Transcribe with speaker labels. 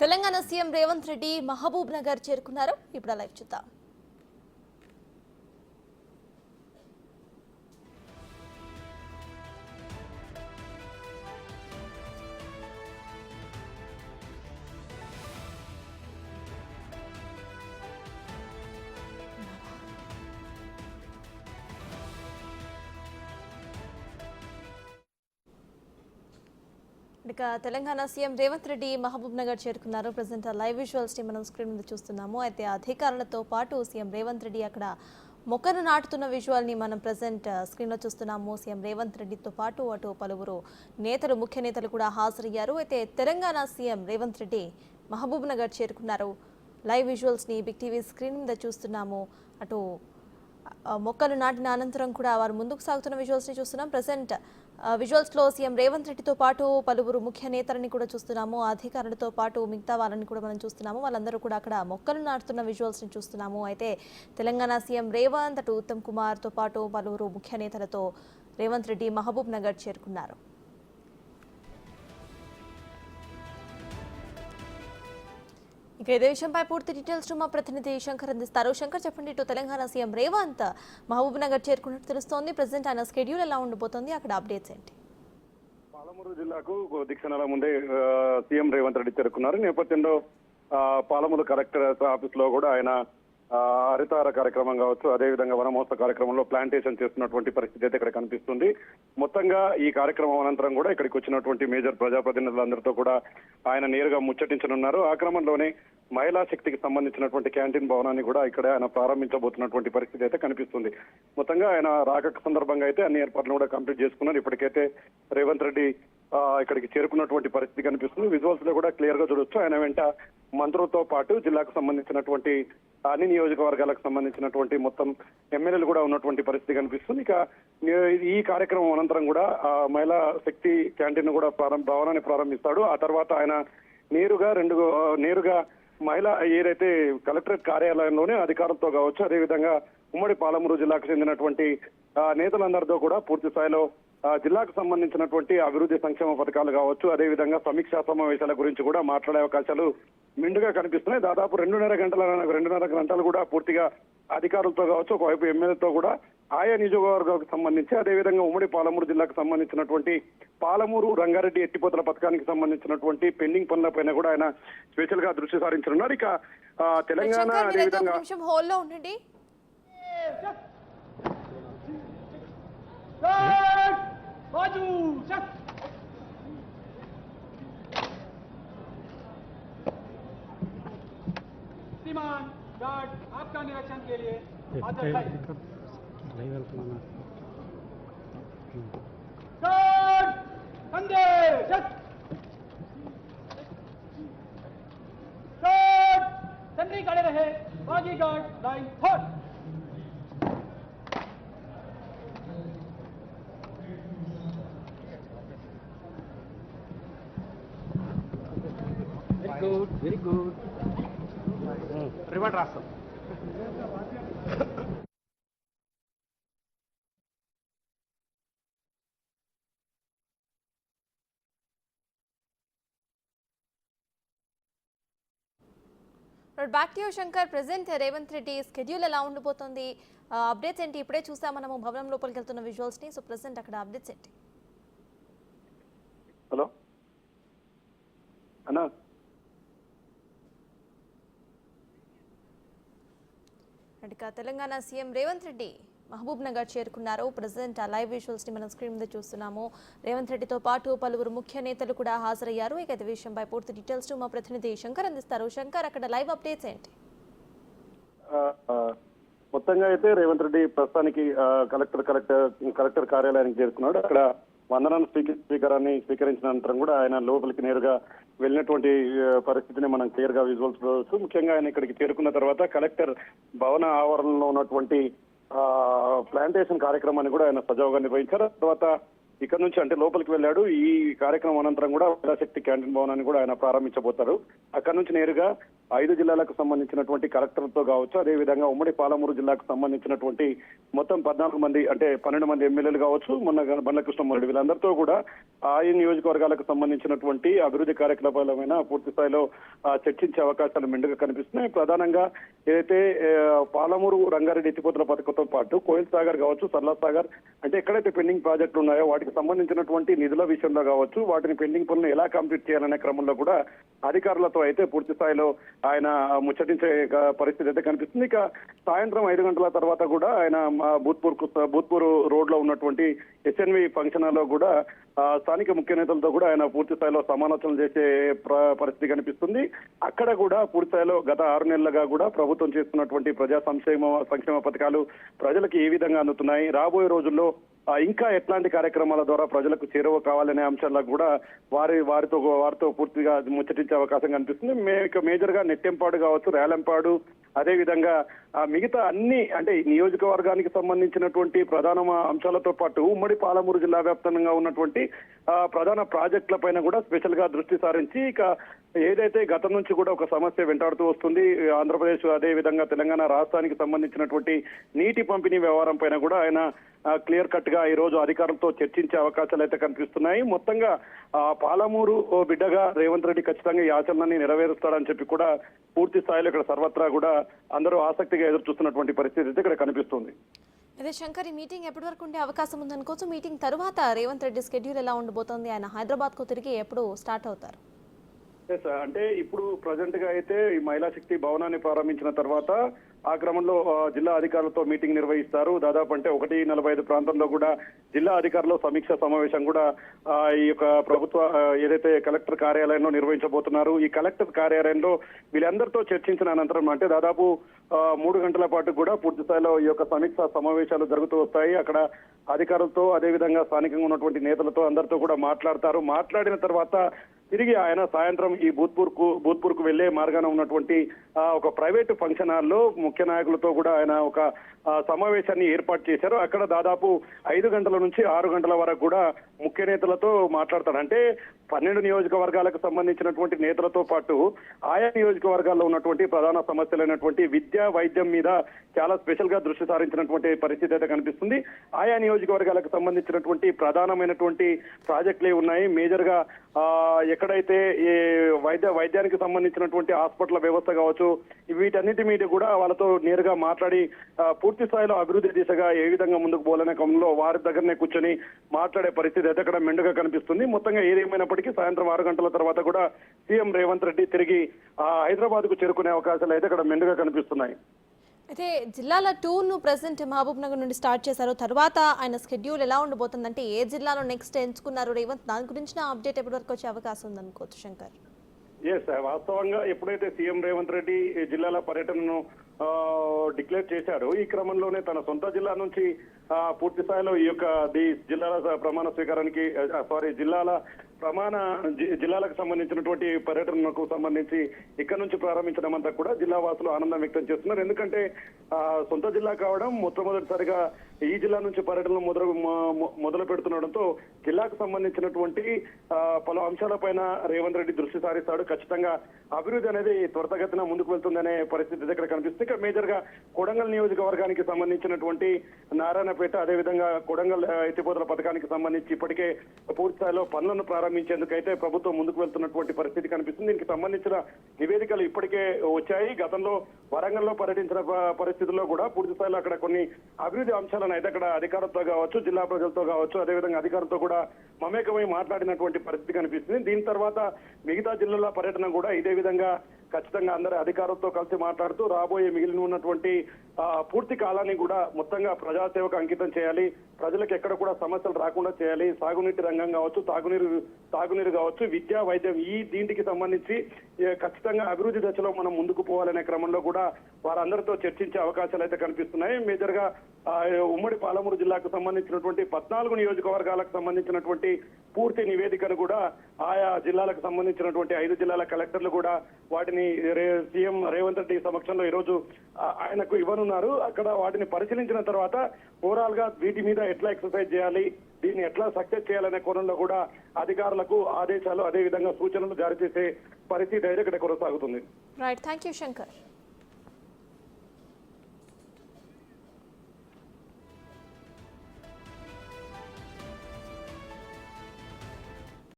Speaker 1: Telangana CM Revanth Reddy Mahabub Nagar చేరుకున్నారు. ఇప్పుడు live చూద్దాం. తెలంగాణ సీఎం రేవంత్ రెడ్డి మహబూబ్ నగర్ చేరుకున్నారు. ప్రెసెంట్ లైవ్ విజువల్స్ ని మనం స్క్రీన్ మీద చూస్తున్నాము. అయితే అధికారులతో పాటు సీఎం రేవంత్ రెడ్డి అక్కడ మొక్కను నాటుతున్న విజువల్ ని మనం ప్రెసెంట్ స్క్రీన్ లో చూస్తున్నాము. సీఎం రేవంత్ రెడ్డితో పాటు అటు పలువురు నేతలు, ముఖ్య నేతలు కూడా హాజరయ్యారు. అయితే తెలంగాణ సీఎం రేవంత్ రెడ్డి మహబూబ్ నగర్ చేరుకున్నారు. లైవ్ విజువల్స్ ని బిగ్ టీవీ స్క్రీన్ మీద చూస్తున్నాము. అటు మొక్కలు నాటిన అనంతరం కూడా వారు ముందుకు సాగుతున్న విజువల్స్ ని చూస్తున్నాం. ప్రెసెంట్ విజువల్స్ లో సీఎం రేవంత్ రెడ్డితో పాటు పలువురు ముఖ్య నేతలని కూడా చూస్తున్నాము. అధికారులతో పాటు మిగతా వాళ్ళని కూడా మనం చూస్తున్నాము. వాళ్ళందరూ కూడా అక్కడ మొక్కలు నాటుతున్న విజువల్స్ ని చూస్తున్నాము. అయితే తెలంగాణ సీఎం రేవంత్, అటు ఉత్తమ్ కుమార్ తో పాటు పలువురు ముఖ్య నేతలతో రేవంత్ రెడ్డి మహబూబ్ నగర్ చేరుకున్నారు. ఇక ఇదే విషయంపై పూర్తి డీటెయిల్స్ మా ప్రతినిధి శంకర్ అందిస్తారు. శంకర్, చెప్పండి, ఇటు తెలంగాణ సీఎం రేవంత్ మహబూబ్ నగర్ చేరుకున్నట్టు తెలుస్తోంది. ప్రెసెంట్ ఆయన షెడ్యూల్ ఎలా ఉండబోతోంది, అక్కడ అప్డేట్స్ ఏంటి?
Speaker 2: పాలమూరు జిల్లాకు దిక్షణాల ముందే సీఎం రేవంత్ రెడ్డి చేరుకున్నారు. నేపథ్యంలో పాలమూరు కలెక్టర్ ఆఫీస్ లో కూడా ఆయన హరితార కార్యక్రమం కావచ్చు, అదేవిధంగా వనమహోత్సవ కార్యక్రమంలో ప్లాంటేషన్ చేస్తున్నటువంటి పరిస్థితి అయితే ఇక్కడ కనిపిస్తుంది. మొత్తంగా ఈ కార్యక్రమం అనంతరం కూడా ఇక్కడికి వచ్చినటువంటి మేజర్ ప్రజాప్రతినిధులందరితో కూడా ఆయన నేరుగా ముచ్చటించనున్నారు. ఆ క్రమంలోనే మహిళా శక్తికి సంబంధించినటువంటి క్యాంటీన్ భవనాన్ని కూడా ఇక్కడ ఆయన ప్రారంభించబోతున్నటువంటి పరిస్థితి అయితే కనిపిస్తుంది. మొత్తంగా ఆయన రాక సందర్భంగా అయితే అన్ని ఏర్పాట్లు కూడా కంప్లీట్ చేసుకున్నారు. ఇప్పటికైతే రేవంత్ రెడ్డి ఇక్కడికి చేరుకున్నటువంటి పరిస్థితి కనిపిస్తుంది. విజువల్స్ లో కూడా క్లియర్ గా చూడొచ్చు. ఆయన వెంట మంత్రులతో పాటు జిల్లాకు సంబంధించినటువంటి అన్ని నియోజకవర్గాలకు సంబంధించినటువంటి మొత్తం ఎమ్మెల్యేలు కూడా ఉన్నటువంటి పరిస్థితి కనిపిస్తుంది. ఇక ఈ కార్యక్రమం అనంతరం కూడా మహిళా శక్తి క్యాంటీన్ కూడా భవనాన్ని ప్రారంభిస్తాడు. ఆ తర్వాత ఆయన నేరుగా మహిళా ఏదైతే కలెక్టరేట్ కార్యాలయంలోనే అధికారులతో కావచ్చు, అదేవిధంగా ఉమ్మడి పాలమూరు జిల్లాకు చెందినటువంటి నేతలందరితో కూడా పూర్తి స్థాయిలో జిల్లాకు సంబంధించినటువంటి అభివృద్ధి సంక్షేమ పథకాలు కావచ్చు, అదేవిధంగా సమీక్షా సమావేశాల గురించి కూడా మాట్లాడే అవకాశాలు మెండుగా కనిపిస్తున్నాయి. దాదాపు 2.5 గంటలు కూడా పూర్తిగా అధికారులతో కావచ్చు, ఒకవైపు ఎమ్మెల్యేతో కూడా ఆయా నియోజకవర్గాలకు సంబంధించి, అదేవిధంగా ఉమ్మడి పాలమూరు జిల్లాకు సంబంధించినటువంటి పాలమూరు రంగారెడ్డి ఎత్తిపోతల పథకానికి సంబంధించినటువంటి పెండింగ్ పనులపైన కూడా ఆయన స్పెషల్ గా దృష్టి సారించనున్నారు. ఇక తెలంగాణ అదేవిధంగా
Speaker 3: श्रीमान गार्ड आपका निरीक्षण के लिए हाजिर है। गार्ड कंधे चक गार्ड सेंट्री खड़े रहे, बागी guard line for. Very good revert रास्ता
Speaker 1: back to you Shankar. Present Revanth Reddy schedule ఎలా ఉండబోతోంది, అప్డేట్స్ ఏంటి? ఇప్పుడే చూసాం మనము భవనం లోపలికి వెళ్తున్న విజువల్స్ ని. సో ప్రెసెంట్ అక్కడ అప్డేట్స్ ఏంటి?
Speaker 2: హలో అన్నా,
Speaker 1: తెలంగాణ సీఎం రేవంత్ రెడ్డి మహబూబ్ నగర్ చేరుకున్నారు. ప్రెసెంట్ లైవ్ విజువల్స్ ని మనం స్క్రీన్ మీద చూస్తున్నాము. రేవంత్ రెడ్డితో పాటు పలువురు ముఖ్య నేతలు కూడా హాజరయ్యారు. ఇక ఈ విషయంపై పూర్తి డీటెయిల్స్ మా ప్రతినిధి శంకర్ అందిస్తారు. శంకర్, అక్కడ లైవ్ అప్డేట్స్ ఏంటి?
Speaker 2: మొత్తంగా అయితే రేవంత్ రెడ్డి ప్రస్తుతానికి కలెక్టర్ కార్యాలయానికి చేరుకున్నాడు. అక్కడ వందనాన్ని స్వీకరించిన అనంతరం కూడా ఆయన లోపలికి నేరుగా వెళ్ళినటువంటి పరిస్థితిని మనం క్లియర్ గా విజువల్స్ చూడవచ్చు. ముఖ్యంగా ఆయన ఇక్కడికి చేరుకున్న తర్వాత కలెక్టర్ భవన ఆవరణలో ఉన్నటువంటి ప్లాంటేషన్ కార్యక్రమాన్ని కూడా ఆయన సజావుగా నిర్వహించారు. తర్వాత ఇక్కడ నుంచి అంటే లోపలికి వెళ్ళాడు. ఈ కార్యక్రమం అనంతరం కూడా మహిళాశక్తి క్యాంటీన్ భవనాన్ని కూడా ఆయన ప్రారంభించబోతారు. అక్కడ నుంచి నేరుగా 5 జిల్లాలకు సంబంధించినటువంటి కలెక్టర్లతో కావచ్చు, అదేవిధంగా ఉమ్మడి పాలమూరు జిల్లాకు సంబంధించినటువంటి మొత్తం 14 మంది అంటే 12 మంది ఎమ్మెల్యేలు కావచ్చు, మొన్న బండ్ల కృష్ణమోహన్ వీళ్ళందరితో కూడా ఆయా నియోజకవర్గాలకు సంబంధించినటువంటి అభివృద్ధి కార్యకలాపాలమైన పూర్తి స్థాయిలో చర్చించే అవకాశాలు మెండుగా కనిపిస్తున్నాయి. ప్రధానంగా ఏదైతే పాలమూరు రంగారెడ్డి ఎత్తిపోతల పథకంతో పాటు కోయిల్ సాగర్ కావచ్చు, సర్లా సాగర్ అంటే ఎక్కడైతే పెండింగ్ ప్రాజెక్టులు ఉన్నాయో వాటికి సంబంధించినటువంటి నిధుల విషయంలో కావచ్చు, వాటిని పెండింగ్ పనులను ఎలా కంప్లీట్ చేయాలనే క్రమంలో కూడా అధికారులతో అయితే పూర్తి స్థాయిలో ఆయన ముచ్చటించే పరిస్థితి అయితే కనిపిస్తుంది. ఇక సాయంత్రం 5 గంటల తర్వాత కూడా ఆయన భూత్పూర్ రోడ్ లో ఉన్నటువంటి ఎస్ఎన్వి ఫంక్షన్ హాల్లో కూడా స్థానిక ముఖ్య నేతలతో కూడా ఆయన పూర్తి స్థాయిలో సమాలోచనలు చేసే పరిస్థితి కనిపిస్తుంది. అక్కడ కూడా పూర్తి స్థాయిలో గత 6 నెలలుగా కూడా ప్రభుత్వం చేస్తున్నటువంటి ప్రజా సంక్షేమ పథకాలు ప్రజలకు ఏ విధంగా అందుతున్నాయి, రాబోయే రోజుల్లో ఇంకా ఎట్లాంటి కార్యక్రమాల ద్వారా ప్రజలకు చేరువ కావాలనే అంశాలకు కూడా వారితో పూర్తిగా ముచ్చటించే అవకాశం కనిపిస్తుంది. మేజర్ గా నెట్టెంపాడు కావచ్చు, రేలంపాడు, అదేవిధంగా మిగతా అన్ని అంటే నియోజకవర్గానికి సంబంధించినటువంటి ప్రధాన అంశాలతో పాటు ఉమ్మడి పాలమూరు జిల్లా వ్యాప్తంగా ఉన్నటువంటి ప్రధాన ప్రాజెక్టుల పైన కూడా స్పెషల్ గా దృష్టి సారించి ఇక ఏదైతే గతం నుంచి కూడా ఒక సమస్య వెంటాడుతూ వస్తుంది, ఆంధ్రప్రదేశ్ అదే విధంగా తెలంగాణ రాష్ట్రానికి సంబంధించినటువంటి నీటి పంపిణీ వ్యవహారం పైన కూడా ఆయన క్లియర్ కట్ గా ఈ రోజు అధికారులతో చర్చించే అవకాశాలు అయితే కనిపిస్తున్నాయి. మొత్తంగా పాలమూరు బిడ్డగా రేవంత్ రెడ్డి ఖచ్చితంగా ఈ ఆచరణని నెరవేరుస్తాడని చెప్పి కూడా పూర్తి స్థాయిలో ఇక్కడ సర్వత్రా కూడా అందరూ ఆసక్తిగా ఎదురు చూస్తున్నటువంటి పరిస్థితి అయితే ఇక్కడ కనిపిస్తుంది.
Speaker 1: అదే శంకర్, ఈ మీటింగ్ ఎప్పటి వరకు ఉండే అవకాశం ఉందనుకోవచ్చు? మీటింగ్ తర్వాత రేవంత్ రెడ్డి స్కెడ్యూల్ ఎలా ఉండబోతోంది? ఆయన హైదరాబాద్ కు తిరిగి ఎప్పుడు స్టార్ట్ అవుతారు?
Speaker 2: అంటే ఇప్పుడు ప్రజెంట్ గా అయితే ఈ మహిళా శక్తి భవనాన్ని ప్రారంభించిన తర్వాత ఆ క్రమంలో జిల్లా అధికారులతో మీటింగ్ నిర్వహిస్తారు. దాదాపు అంటే 1:45 ప్రాంతంలో కూడా జిల్లా అధికారుల సమీక్ష సమావేశం కూడా ఈ యొక్క ప్రభుత్వ ఏదైతే కలెక్టర్ కార్యాలయంలో నిర్వహించబోతున్నారు. ఈ కలెక్టర్ కార్యాలయంలో వీళ్ళందరితో చర్చించిన అనంతరం అంటే దాదాపు 3 గంటల పాటు కూడా పూర్తి స్థాయిలో ఈ యొక్క సమీక్ష సమావేశాలు జరుగుతూ వస్తాయి. అక్కడ అధికారులతో అదేవిధంగా స్థానికంగా ఉన్నటువంటి నేతలతో అందరితో కూడా మాట్లాడతారు. మాట్లాడిన తర్వాత తిరిగి ఆయన సాయంత్రం ఈ భూత్పూర్ కు వెళ్లే మార్గాన ఉన్నటువంటి ఒక ప్రైవేటు ఫంక్షన్ హాల్లో ముఖ్య నాయకులతో కూడా ఆయన ఒక సమావేశాన్ని ఏర్పాటు చేశారు. అక్కడ దాదాపు 5 గంటల నుంచి 6 గంటల వరకు కూడా ముఖ్య నేతలతో మాట్లాడతాడు. అంటే 12 నియోజకవర్గాలకు సంబంధించినటువంటి నేతలతో పాటు ఆయా నియోజకవర్గాల్లో ఉన్నటువంటి ప్రధాన సమస్యలైనటువంటి విద్య, వైద్యం మీద చాలా స్పెషల్ గా దృష్టి సారించినటువంటి పరిస్థితి అయితే కనిపిస్తుంది. ఆయా నియోజకవర్గాలకు సంబంధించినటువంటి ప్రధానమైనటువంటి ప్రాజెక్టులే ఉన్నాయి. మేజర్ గా ఎక్కడైతే ఈ వైద్యానికి సంబంధించినటువంటి హాస్పిటల్ వ్యవస్థ కావచ్చు, వీటన్నిటి మీద కూడా వాళ్ళతో నేరుగా మాట్లాడి పూర్తి స్థాయిలో అభివృద్ధి దిశగా ఏ విధంగా ముందుకు పోవాలనే క్రమంలో వారి దగ్గరనే కూర్చొని మాట్లాడే పరిస్థితి అయితే అక్కడ మెండుగా కనిపిస్తుంది. మొత్తంగా ఏదేమైనప్పటికీ సాయంత్రం 6 గంటల తర్వాత కూడా సీఎం రేవంత్ రెడ్డి తిరిగి హైదరాబాద్ కు చేరుకునే అవకాశాలు అయితే అక్కడ మెండుగా కనిపిస్తున్నాయి.
Speaker 1: అయితే జిల్లాల టూర్ ను ప్రెసెంట్ మహబూబ్ నగర్ నుండి స్టార్ట్ చేశారు. తర్వాత ఆయన స్కెడ్యూల్ ఎలా ఉండబోతుందంటే ఏ జిల్లాలో నెక్స్ట్ ఎంచుకున్నారు రేవంత్, దాని గురించి అప్డేట్ ఎప్పటి వరకు వచ్చే అవకాశం ఉందనుకోవచ్చు శంకర్?
Speaker 2: వాస్తవంగా ఎప్పుడైతే సీఎం రేవంత్ రెడ్డి జిల్లాల పర్యటనను డిక్లేర్ చేశారు, ఈ క్రమంలోనే తన సొంత జిల్లా నుంచి పూర్తి స్థాయిలో ఈ యొక్క జిల్లాల ప్రమాణ స్వీకారానికి జిల్లాలకు సంబంధించినటువంటి పర్యటనకు సంబంధించి ఇక్కడ నుంచి ప్రారంభించడం అంతా కూడా జిల్లా వాసులు ఆనందం వ్యక్తం చేస్తున్నారు. ఎందుకంటే సొంత జిల్లా కావడం, మొట్టమొదటిసారిగా ఈ జిల్లా నుంచి పర్యటనలు మొదలు పెడుతుండడంతో జిల్లాకు సంబంధించినటువంటి పలు అంశాలపైన రేవంత్ రెడ్డి దృష్టి సారిస్తాడు. ఖచ్చితంగా అభివృద్ధి అనేది త్వరితగతిన ముందుకు వెళ్తుందనే పరిస్థితి దగ్గర కనిపిస్తుంది. ఇక మేజర్ గా కొడంగల్ నియోజకవర్గానికి సంబంధించినటువంటి నారాయణపేట, అదేవిధంగా కొడంగల్ ఎత్తిపోతల పథకానికి సంబంధించి ఇప్పటికే పూర్తి స్థాయిలో పనులను ప్రారంభించేందుకైతే ప్రభుత్వం ముందుకు వెళ్తున్నటువంటి పరిస్థితి కనిపిస్తుంది. దీనికి సంబంధించిన నివేదికలు ఇప్పటికే వచ్చాయి. గతంలో వరంగల్లో పర్యటించిన పరిస్థితుల్లో కూడా పూర్తి స్థాయిలో అక్కడ కొన్ని అభివృద్ధి అంశాలను అయితే అక్కడ అధికారులతో కావచ్చు, జిల్లా ప్రజలతో కావచ్చు, అదేవిధంగా అధికారులతో కూడా మమేకమై మాట్లాడినటువంటి పరిస్థితి కనిపిస్తుంది. దీని తర్వాత మిగతా జిల్లాల పర్యటన కూడా ఇదే విధంగా ఖచ్చితంగా అందరి అధికారులతో కలిసి మాట్లాడుతూ రాబోయే మిగిలిన ఉన్నటువంటి పూర్తి కాలాన్ని కూడా మొత్తంగా ప్రజాసేవకు అంకితం చేయాలి, ప్రజలకు ఎక్కడ కూడా సమస్యలు రాకుండా చేయాలి, సాగునీటి రంగం కావచ్చు, తాగునీరు కావచ్చు, విద్య, వైద్యం దీనికి సంబంధించి ఖచ్చితంగా అభివృద్ధి దశలో మనం ముందుకు పోవాలనే క్రమంలో కూడా వారందరితో చర్చించే అవకాశాలు అయితే కనిపిస్తున్నాయి. మేజర్ గా ఉమ్మడి పాలమూరు జిల్లాకు సంబంధించినటువంటి 14 నియోజకవర్గాలకు సంబంధించినటువంటి పూర్తి నివేదికను కూడా ఆయా జిల్లాలకు సంబంధించినటువంటి 5 జిల్లాల కలెక్టర్లు కూడా వాటిని సీఎం రేవంత్ రెడ్డి సమక్షంలో ఈ రోజు ఆయనకు ఇవ్వనున్నారు. అక్కడ వాటిని పరిశీలించిన తర్వాత ఓవరాల్ గా వీటి మీద ఎట్లా ఎక్సర్సైజ్ చేయాలి, దీన్ని ఎట్లా సక్సెస్ చేయాలనే కోణంలో కూడా అధికారులకు ఆదేశాలు అదేవిధంగా సూచనలు జారీ చేసే పరిస్థితి డైరెక్ట్ కొనసాగుతుంది.
Speaker 1: Right, thank you Shankar.